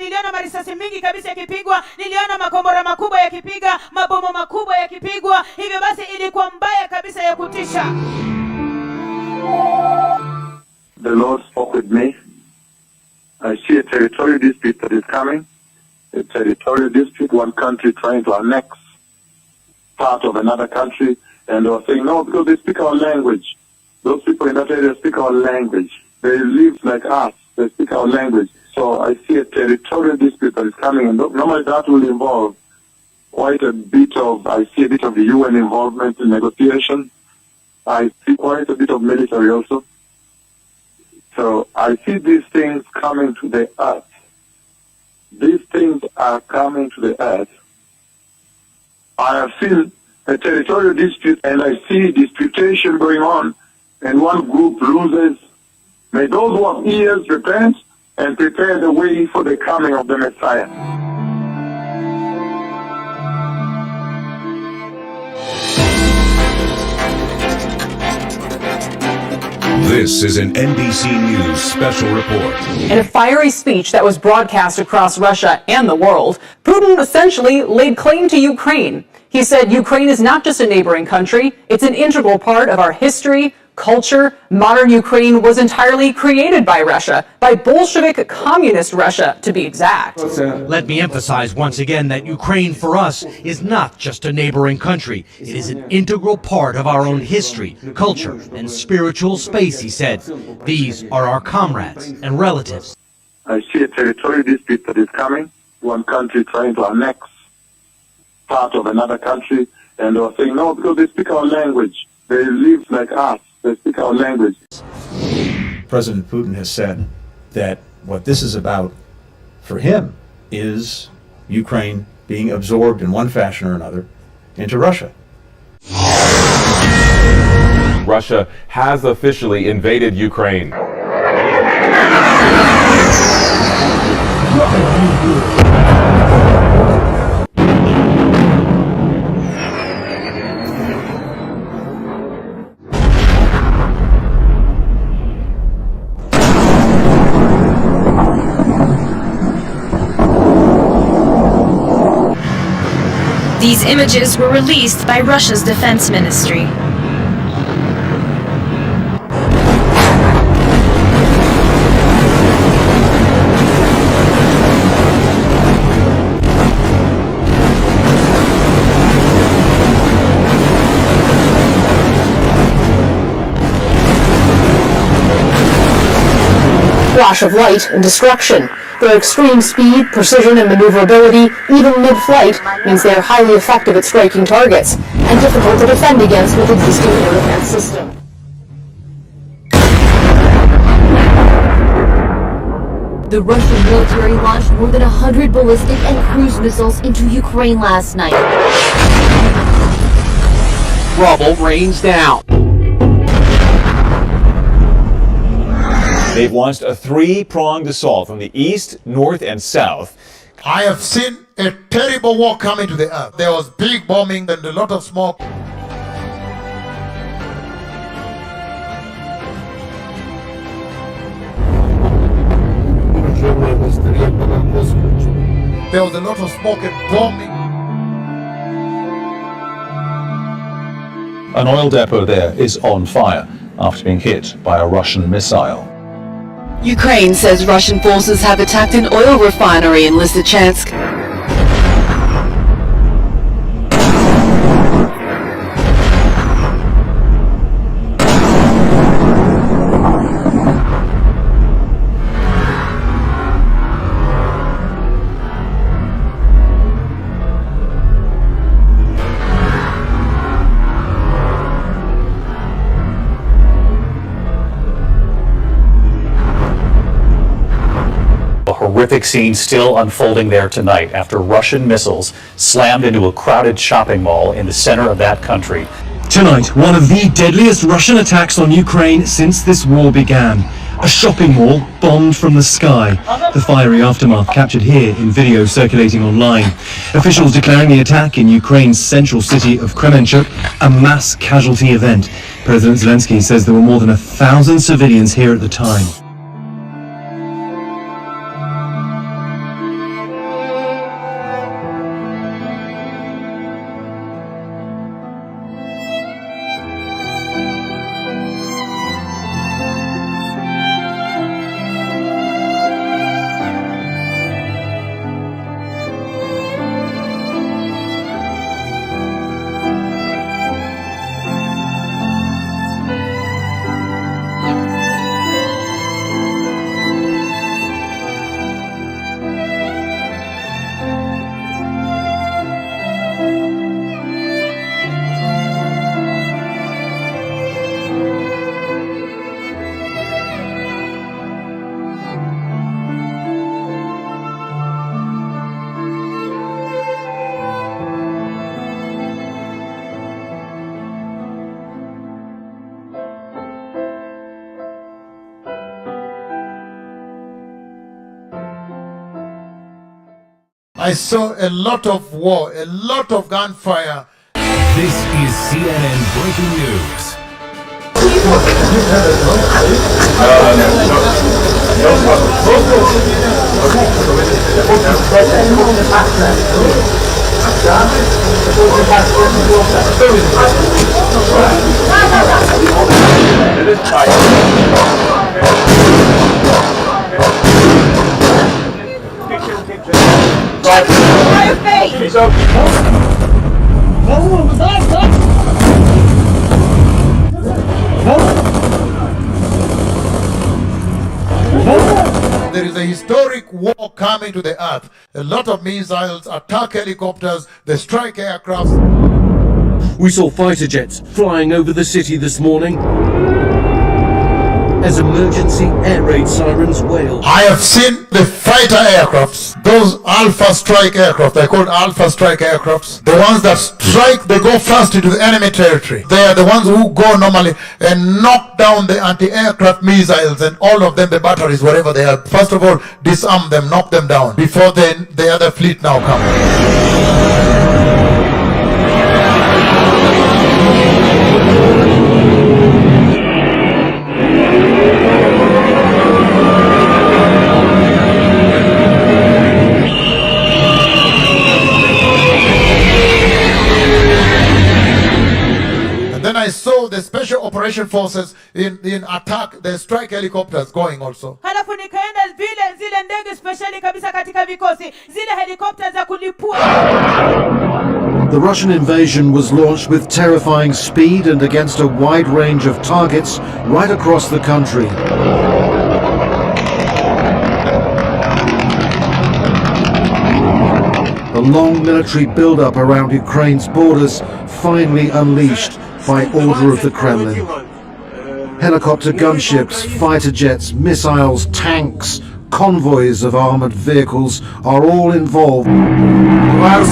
niliona marisasi mingi kabisa yakipigwa, niliona makombora makubwa yakipiga, mabomu makubwa yakipigwa. Hivyo basi ilikuwa mbaya kabisa ya kutisha. The Lord spoke with me. I see a territorial dispute that is coming. A territorial dispute, one country trying to annex part of another country, and they were saying, no, because they speak our language. Those people in that area speak our language. They live like us. They speak our language. So I see a territorial dispute that is coming, and normally that will involve quite a bit of, I see a bit of the UN involvement in negotiation. I see quite a bit of military also. So I see these things coming to the earth. These things are coming to the earth. I have seen a territorial dispute, and I see disputation going on, and one group loses. May those who have ears repent and prepare the way for the coming of the Messiah. This is an NBC News special report. In a fiery speech that was broadcast across Russia and the world, Putin essentially laid claim to Ukraine. He said Ukraine is not just a neighboring country, it's an integral part of our history, culture. Modern Ukraine was entirely created by Russia, by Bolshevik communist Russia, to be exact. Let me emphasize once again that Ukraine for us is not just a neighboring country. It is an integral part of our own history, culture, and spiritual space, he said. These are our comrades and relatives. I see a territorial dispute that is coming. One country trying to annex part of another country, and they were saying, no, because they speak our language. They live like us. They speak our language. President Putin has said that what this is about for him is Ukraine being absorbed in one fashion or another into Russia. Russia has officially invaded Ukraine. These images were released by Russia's defense ministry. Flash of light and destruction. Their extreme speed, precision, and maneuverability, even mid-flight, means they are highly effective at striking targets, and difficult to defend against with existing air defense systems. The Russian military launched more than 100 ballistic and cruise missiles into Ukraine last night. Rubble rains down. They've launched a three-pronged assault from the east, north, and south. I have seen a terrible war coming to the earth. There was big bombing and a lot of smoke. There was a lot of smoke and bombing. An oil depot there is on fire after being hit by a Russian missile. Ukraine says Russian forces have attacked an oil refinery in Lysychansk. Horrific scene still unfolding there tonight after Russian missiles slammed into a crowded shopping mall in the center of that country. Tonight, one of the deadliest Russian attacks on Ukraine since this war began. A shopping mall bombed from the sky. The fiery aftermath captured here in video circulating online. Officials declaring the attack in Ukraine's central city of Kremenchuk a mass casualty event. President Zelensky says there were more than 1,000 civilians here at the time. I saw a lot of war, a lot of gunfire. This is CNN Breaking News. There is a historic war coming to the earth. A lot of missiles, attack helicopters, they strike aircraft. We saw fighter jets flying over the city this morning as emergency air raid sirens wailed. I have seen the fighter aircrafts, those Alpha Strike aircraft, they're called Alpha Strike aircrafts. The ones that strike, they go first into the enemy territory. They are the ones who go normally and knock down the anti-aircraft missiles and all of them, the batteries, whatever they are. First of all, disarm them, knock them down, before then the other fleet now come. I saw the special operation forces in attack the strike helicopters going also. Halafu nikaenda vile zile ndege speciali kabisa katika vikosi zile helicopters za kulipua. The Russian invasion was launched with terrifying speed and against a wide range of targets right across the country. The long military build-up around Ukraine's borders finally unleashed by order of the Kremlin. Helicopter gunships, fighter jets, missiles, tanks, convoys of armored vehicles are all involved. I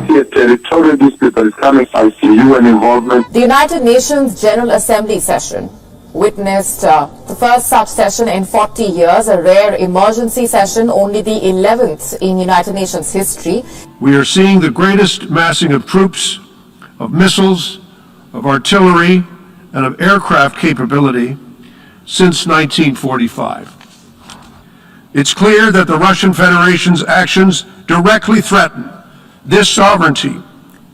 see a territorial dispute that is coming. I see UN involvement. The United Nations General Assembly session witnessed the first such session in 40 years, a rare emergency session, only the 11th in United Nations history. We are seeing the greatest massing of troops, of missiles, of artillery, and of aircraft capability since 1945. It's clear that the Russian Federation's actions directly threaten this sovereignty,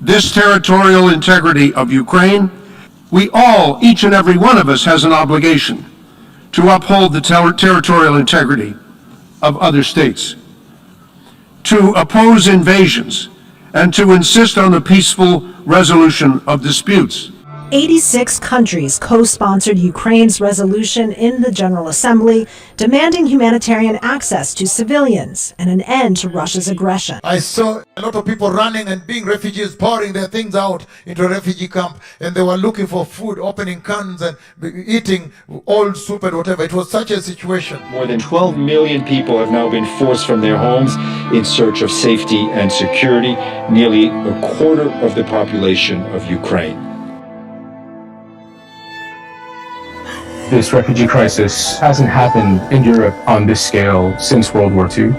this territorial integrity of Ukraine. We all, each and every one of us, has an obligation to uphold the territorial integrity of other states, to oppose invasions, and to insist on the peaceful resolution of disputes. 86 countries co-sponsored Ukraine's resolution in the General Assembly demanding humanitarian access to civilians and an end to Russia's aggression. I saw a lot of people running and being refugees, pouring their things out into a refugee camp, and they were looking for food, opening cans and eating old soup and whatever. It was such a situation. More than 12 million people have now been forced from their homes in search of safety and security, nearly a quarter of the population of Ukraine. This refugee crisis hasn't happened in Europe on this scale since World War II.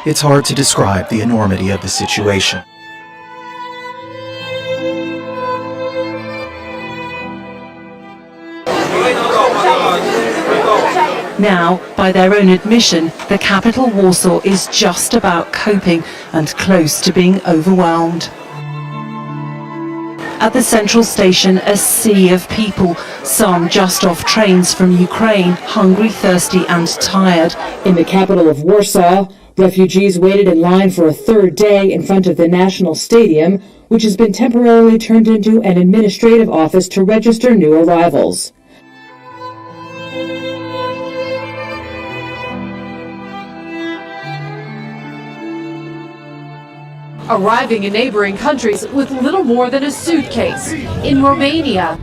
It's hard to describe the enormity of the situation. Now, by their own admission, the capital Warsaw is just about coping and close to being overwhelmed. At the central station, a sea of people, some just off trains from Ukraine, hungry, thirsty and tired. In the capital of Warsaw, refugees waited in line for a third day in front of the National Stadium, which has been temporarily turned into an administrative office to register new arrivals. Arriving in neighboring countries with little more than a suitcase. In Romania,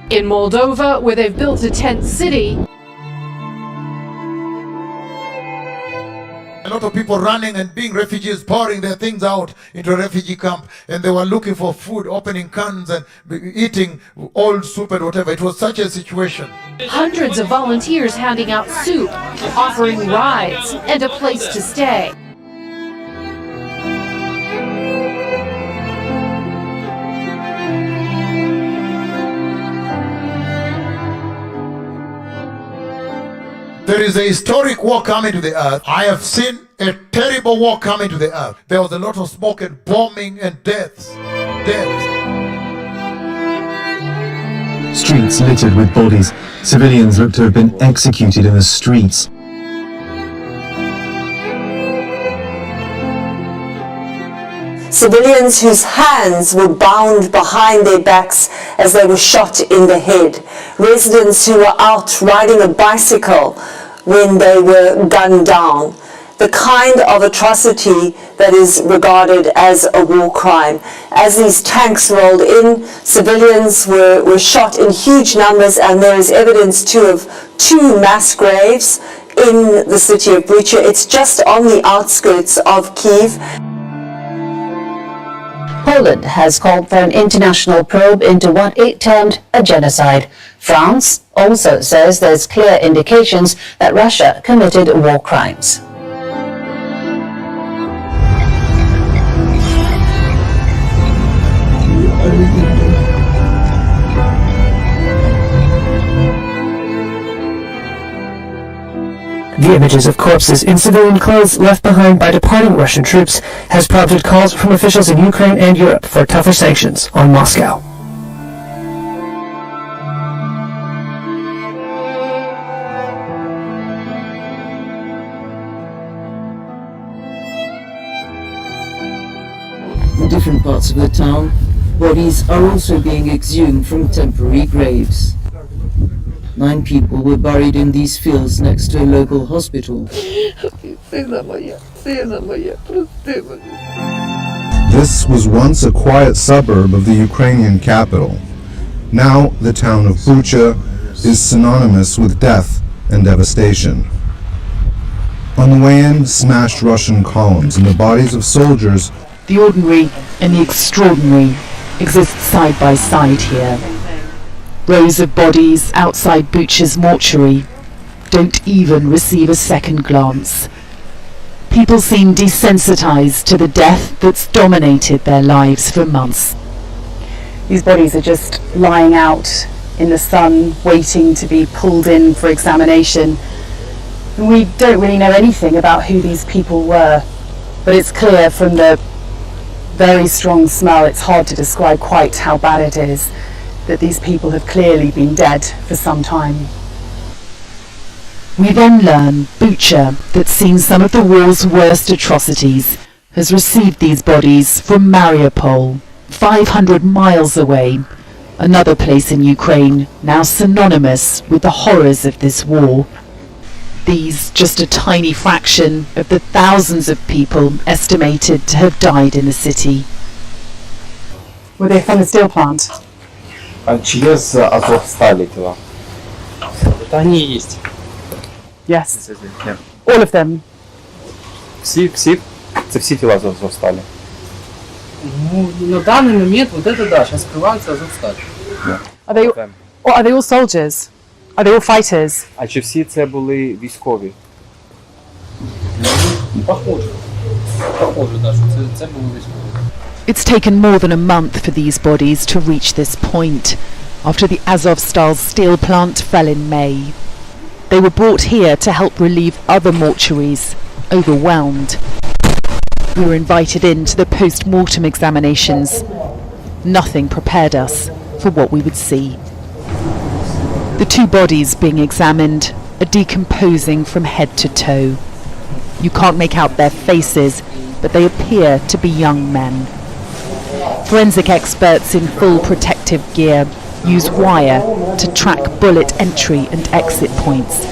in Moldova, where they've built a tent city, A lot of people running and being refugees, pouring their things out into a refugee camp, and they were looking for food, opening cans and eating old soup and whatever. It was such a situation. Hundreds of volunteers handing out soup, offering rides, and a place to stay. There is a historic war coming to the earth. I have seen a terrible war coming to the earth. There was a lot of smoke and bombing and deaths. Streets littered with bodies. Civilians look to have been executed in the streets. Civilians whose hands were bound behind their backs as they were shot in the head. Residents who were out riding a bicycle when they were gunned down. The kind of atrocity that is regarded as a war crime. As these tanks rolled in, civilians were shot in huge numbers, and there is evidence too of 2 mass graves in the city of Bucha. It's just on the outskirts of Kyiv. Poland has called for an international probe into what it termed a genocide. France also says there's clear indications that Russia committed war crimes. The images of corpses in civilian clothes left behind by departing Russian troops has prompted calls from officials in Ukraine and Europe for tougher sanctions on Moscow. In different parts of the town, bodies are also being exhumed from temporary graves. 9 people were buried in these fields next to a local hospital. This was once a quiet suburb of the Ukrainian capital. Now the town of Bucha is synonymous with death and devastation. On the way in, smashed Russian columns and the bodies of soldiers. The ordinary and the extraordinary exist side by side here. Rows of bodies outside Bucha's mortuary don't even receive a second glance. People seem desensitized to the death that's dominated their lives for months. These bodies are just lying out in the sun, waiting to be pulled in for examination. And we don't really know anything about who these people were, but it's clear from the very strong smell, it's hard to describe quite how bad it is, that these people have clearly been dead for some time. We then learn Bucha, that's seen some of the war's worst atrocities, has received these bodies from Mariupol, 500 miles away, another place in Ukraine now synonymous with the horrors of this war. These just a tiny fraction of the thousands of people estimated to have died in the city. Were they from the steel plant? Чи є з Азовсталі тіла? Та ні, є. Yes. All of them? Всі? Це всі тіла з Азовсталі? Ну, на данный момент вот это да, сейчас скрывается Азовсталь. Are they all soldiers? Are they all fighters? А чи всі це були військові? Похоже, да, що це були військові. It's taken more than a month for these bodies to reach this point, after the Azovstal steel plant fell in May. They were brought here to help relieve other mortuaries, overwhelmed. We were invited in to the post-mortem examinations. Nothing prepared us for what we would see. The 2 bodies being examined are decomposing from head to toe. You can't make out their faces, but they appear to be young men. Forensic experts in full protective gear use wire to track bullet entry and exit points,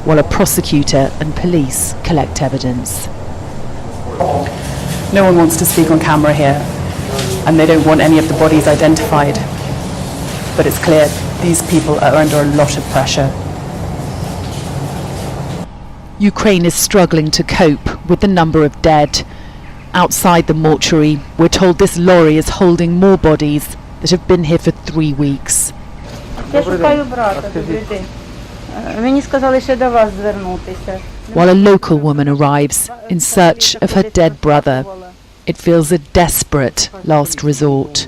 while a prosecutor and police collect evidence. No one wants to speak on camera here, and they don't want any of the bodies identified. But it's clear these people are under a lot of pressure. Ukraine is struggling to cope with the number of dead. Outside the mortuary, we're told this lorry is holding more bodies that have been here for 3 weeks. While a local woman arrives in search of her dead brother, it feels a desperate last resort.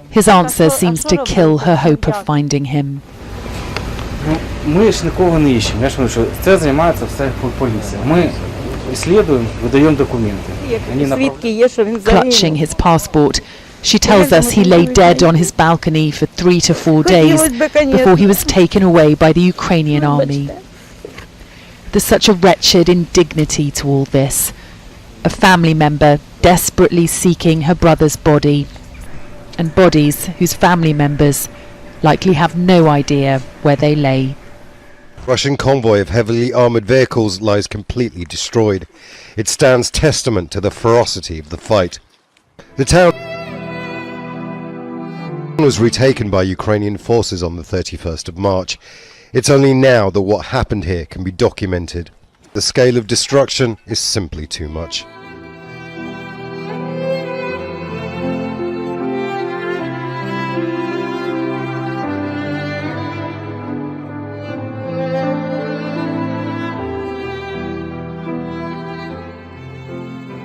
His answer seems to kill her hope of finding him. Ми ж нікого не іщемо. Я ж говорю, що це займається все поліція. Ми слідуємо, видаємо документи. Clutching his passport, she tells us he lay dead on his balcony for 3 to 4 days before he was taken away by the Ukrainian army. There's such a wretched indignity to all this. A family member desperately seeking her brother's body, and bodies whose family members likely have no idea where they lay. Russian convoy of heavily armoured vehicles lies completely destroyed. It stands testament to the ferocity of the fight. The town was retaken by Ukrainian forces on the 31st of March. It's only now that what happened here can be documented. The scale of destruction is simply too much.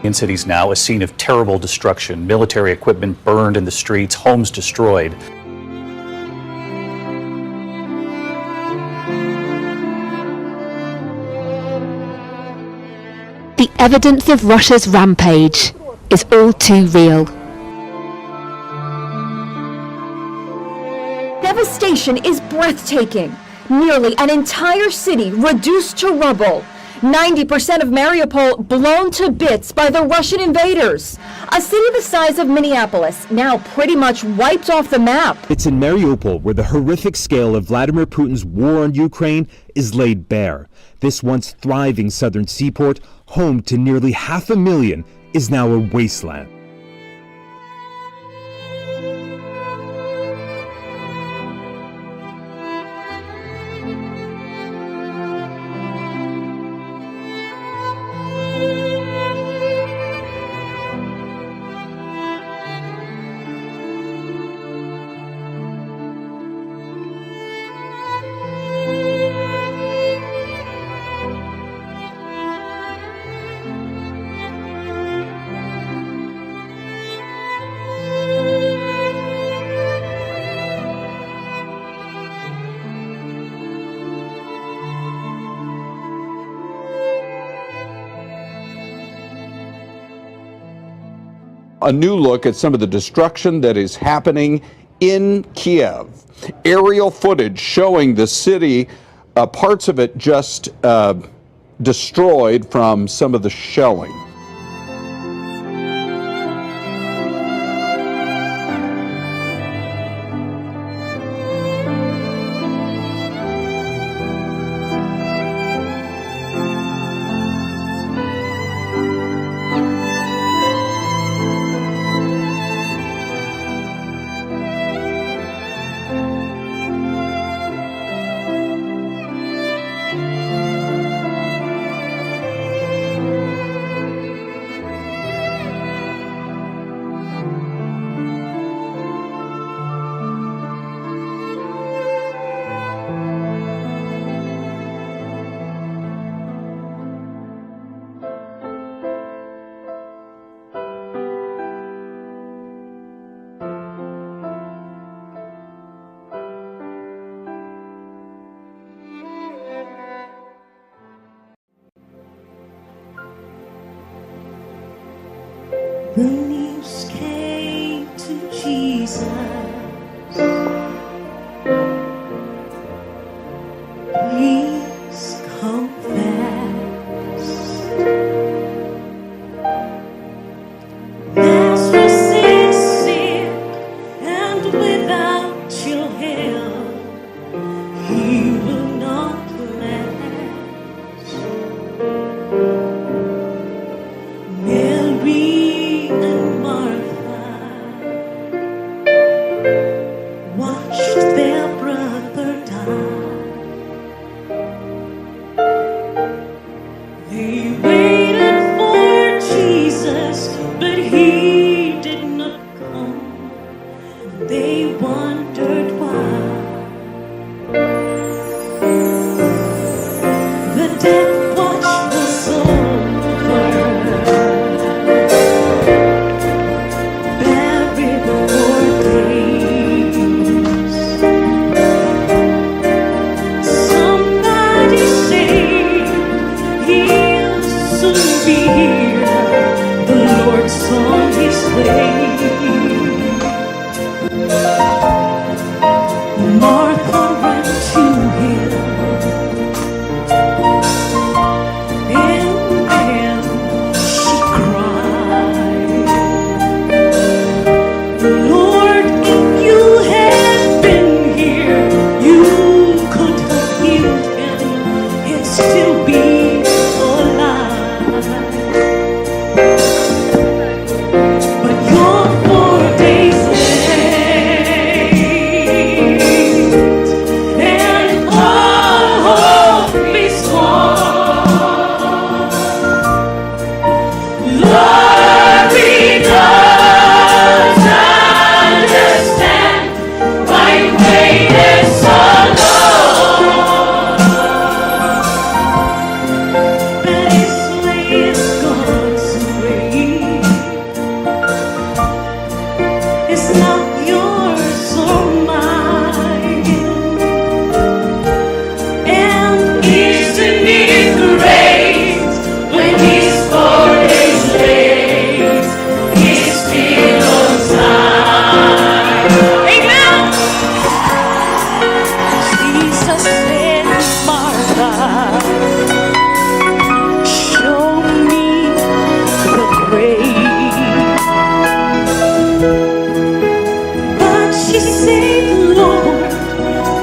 In cities now, a scene of terrible destruction, military equipment burned in the streets, homes destroyed. The evidence of Russia's rampage is all too real. Devastation is breathtaking. Nearly an entire city reduced to rubble. 90% of Mariupol blown to bits by the Russian invaders. A city the size of Minneapolis, now pretty much wiped off the map. It's in Mariupol where the horrific scale of Vladimir Putin's war on Ukraine is laid bare. This once thriving southern seaport, home to nearly 500,000, is now a wasteland. A new look at some of the destruction that is happening in Kiev. Aerial footage showing the city, parts of it just destroyed from some of the shelling. The news came to Jesus. Please confess. Lazarus is sick, and without your help, he will not last. Mary and Martha death watch was over, buried for days. Somebody say he'll soon be here. The Lord's on his way. Martha ran to him, and then she cried, Lord, if you had been here, you could have healed him and still be alive. But you're 4 days late, and all hope is gone. Lord, we don't understand why you waited so long. But His way is God's way. It's not yours or mine. And isn't it great when He's 4 days late? He's still on time. Amen. Jesus said, Martha, show me the grave. But she said, Lord,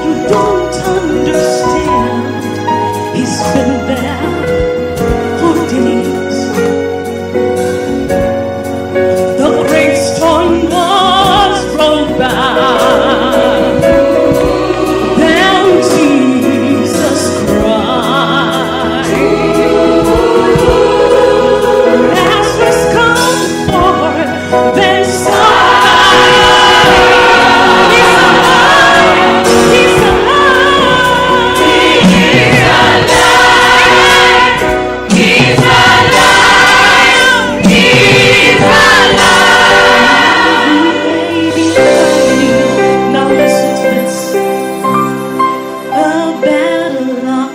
you don't understand. He's been there for days. The gravestone was rolled back. Then Jesus cried, Lazarus, come forth. Then He's alive. He's alive. He's alive. He's alive. He's alive. Baby, now listen to this. A battle of